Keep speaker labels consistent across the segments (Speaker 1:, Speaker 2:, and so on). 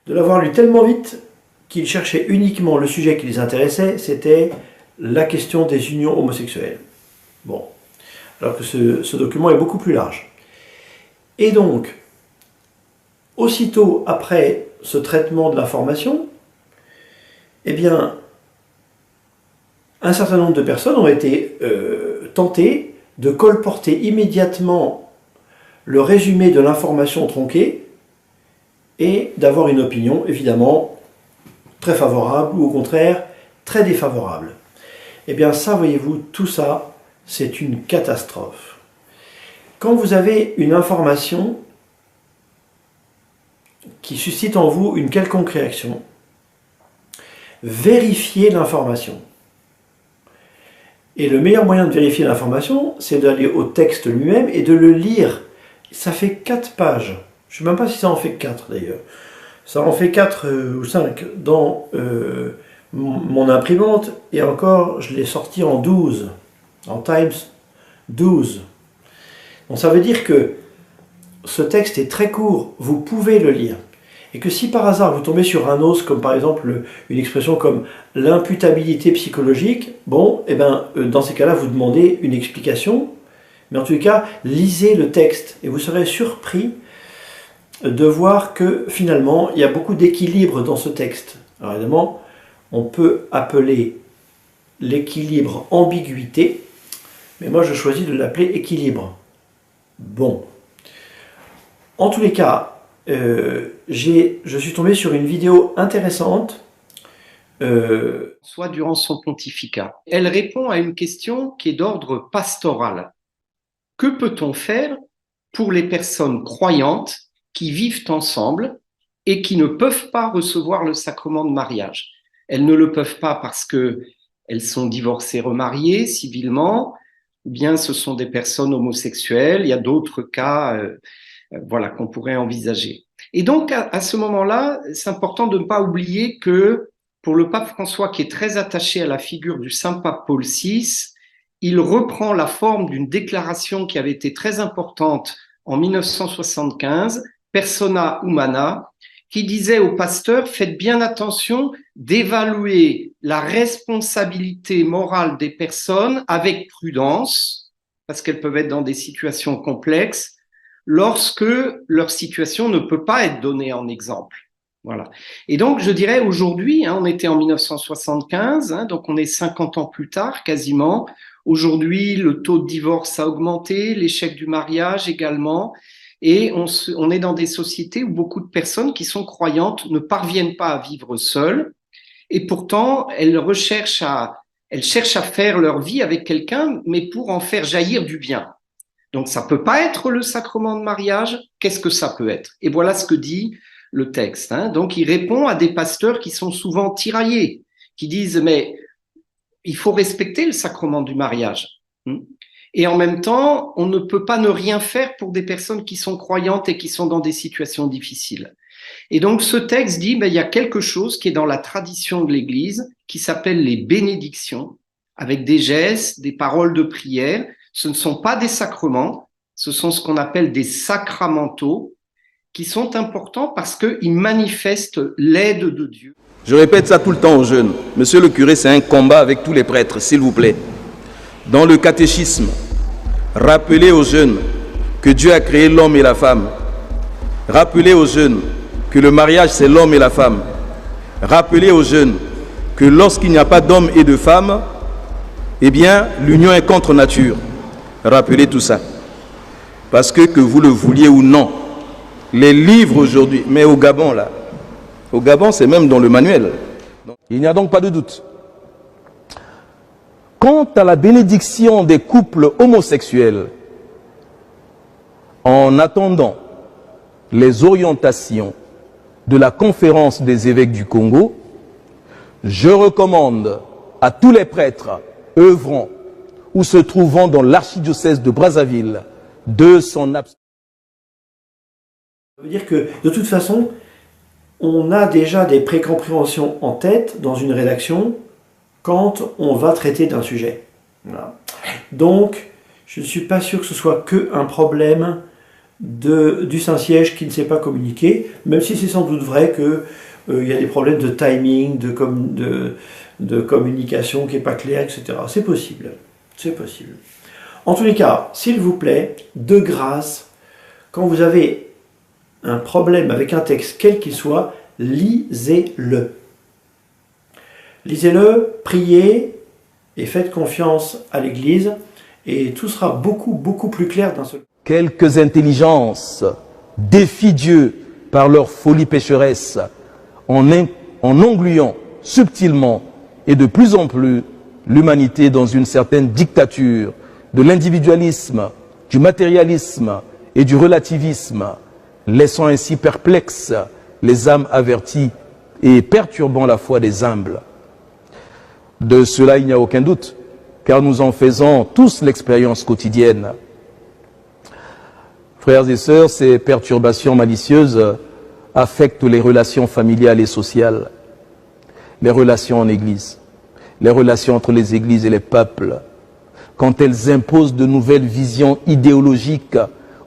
Speaker 1: de l'avoir lu tellement vite qu'ils cherchaient uniquement le sujet qui les intéressait, c'était la question des unions homosexuelles. Bon, alors que ce document est beaucoup plus large. Et donc, aussitôt après ce traitement de l'information, eh bien, un certain nombre de personnes ont été tentées de colporter immédiatement le résumé de l'information tronquée et d'avoir une opinion, évidemment, très favorable ou au contraire, très défavorable. Eh bien ça, voyez-vous, tout ça, c'est une catastrophe. Quand vous avez une information qui suscite en vous une quelconque réaction, vérifiez l'information. Et le meilleur moyen de vérifier l'information, c'est d'aller au texte lui-même et de le lire. Ça fait 4 pages. Je ne sais même pas si ça en fait 4 d'ailleurs. Ça en fait 4 ou 5 dans mon imprimante, et encore, je l'ai sorti en 12, en Times 12. Donc ça veut dire que ce texte est très court, vous pouvez le lire. Et que si par hasard vous tombez sur un os, comme par exemple une expression comme l'imputabilité psychologique, bon, eh ben, dans ces cas-là, vous demandez une explication. Mais en tout cas, lisez le texte et vous serez surpris de voir que finalement, il y a beaucoup d'équilibre dans ce texte. Alors évidemment, on peut appeler l'équilibre ambiguïté, mais moi je choisis de l'appeler équilibre. Bon. En tous les cas, je suis tombé sur une vidéo intéressante.
Speaker 2: Soit durant son pontificat. Elle répond à une question qui est d'ordre pastoral. Que peut-on faire pour les personnes croyantes qui vivent ensemble et qui ne peuvent pas recevoir le sacrement de mariage? Elles ne le peuvent pas parce qu'elles sont divorcées, remariées civilement, ou bien ce sont des personnes homosexuelles. Il y a d'autres cas voilà, qu'on pourrait envisager. Et donc, à ce moment-là, c'est important de ne pas oublier que pour le pape François, qui est très attaché à la figure du Saint-Pape Paul VI, il reprend la forme d'une déclaration qui avait été très importante en 1975, Persona Humana, qui disait aux pasteurs: faites bien attention d'évaluer la responsabilité morale des personnes avec prudence, parce qu'elles peuvent être dans des situations complexes, lorsque leur situation ne peut pas être donnée en exemple. Voilà. Et donc, je dirais aujourd'hui, on était en 1975, donc on est 50 ans plus tard quasiment. Aujourd'hui, le taux de divorce a augmenté, l'échec du mariage également. Et on est dans des sociétés où beaucoup de personnes qui sont croyantes ne parviennent pas à vivre seules. Et pourtant, elles cherchent à faire leur vie avec quelqu'un, mais pour en faire jaillir du bien. Donc, ça peut pas être le sacrement de mariage. Qu'est-ce que ça peut être? Et voilà ce que dit le texte. Donc, il répond à des pasteurs qui sont souvent tiraillés, qui disent, mais il faut respecter le sacrement du mariage. Et en même temps, on ne peut pas ne rien faire pour des personnes qui sont croyantes et qui sont dans des situations difficiles. Et donc, ce texte dit, il y a quelque chose qui est dans la tradition de l'Église, qui s'appelle les bénédictions, avec des gestes, des paroles de prière. Ce ne sont pas des sacrements, ce sont ce qu'on appelle des sacramentaux, qui sont importants parce qu'ils manifestent l'aide de Dieu.
Speaker 3: Je répète ça tout le temps aux jeunes. Monsieur le curé, c'est un combat avec tous les prêtres, s'il vous plaît. Dans le catéchisme, rappelez aux jeunes que Dieu a créé l'homme et la femme. Rappelez aux jeunes que le mariage, c'est l'homme et la femme. Rappelez aux jeunes que lorsqu'il n'y a pas d'homme et de femme, eh bien, l'union est contre nature. Rappelez tout ça. Parce que vous le vouliez ou non, les livres aujourd'hui, mais au Gabon là, au Gabon c'est même dans le manuel. Il n'y a donc pas de doute. Quant à la bénédiction des couples homosexuels, en attendant les orientations de la conférence des évêques du Congo, je recommande à tous les prêtres œuvrant ou se trouvant dans l'archidiocèse de Brazzaville de s'en abstenir.
Speaker 1: Ça veut dire que, de toute façon, on a déjà des précompréhensions en tête dans une rédaction quand on va traiter d'un sujet. Voilà. Donc, je ne suis pas sûr que ce soit qu'un problème du Saint-Siège qui ne sait pas communiquer, même si c'est sans doute vrai qu'il y a des problèmes de timing, de communication qui n'est pas claire, etc. C'est possible. C'est possible. En tous les cas, s'il vous plaît, de grâce, quand vous avez un problème avec un texte, quel qu'il soit, lisez-le. Lisez-le, priez et faites confiance à l'Église et tout sera beaucoup plus clair d'un seul coup.
Speaker 3: Quelques intelligences défient Dieu par leur folie pécheresse en engluant subtilement et de plus en plus l'humanité dans une certaine dictature de l'individualisme, du matérialisme et du relativisme, laissant ainsi perplexes les âmes averties et perturbant la foi des humbles. De cela, il n'y a aucun doute, car nous en faisons tous l'expérience quotidienne. Frères et sœurs, ces perturbations malicieuses affectent les relations familiales et sociales, les relations en Église, les relations entre les Églises et les peuples, quand elles imposent de nouvelles visions idéologiques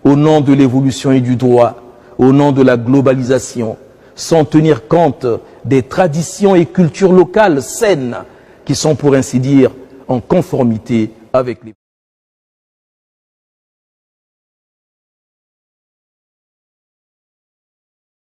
Speaker 3: au nom de l'évolution et du droit, au nom de la globalisation, sans tenir compte des traditions et cultures locales saines qui sont pour ainsi dire en conformité avec les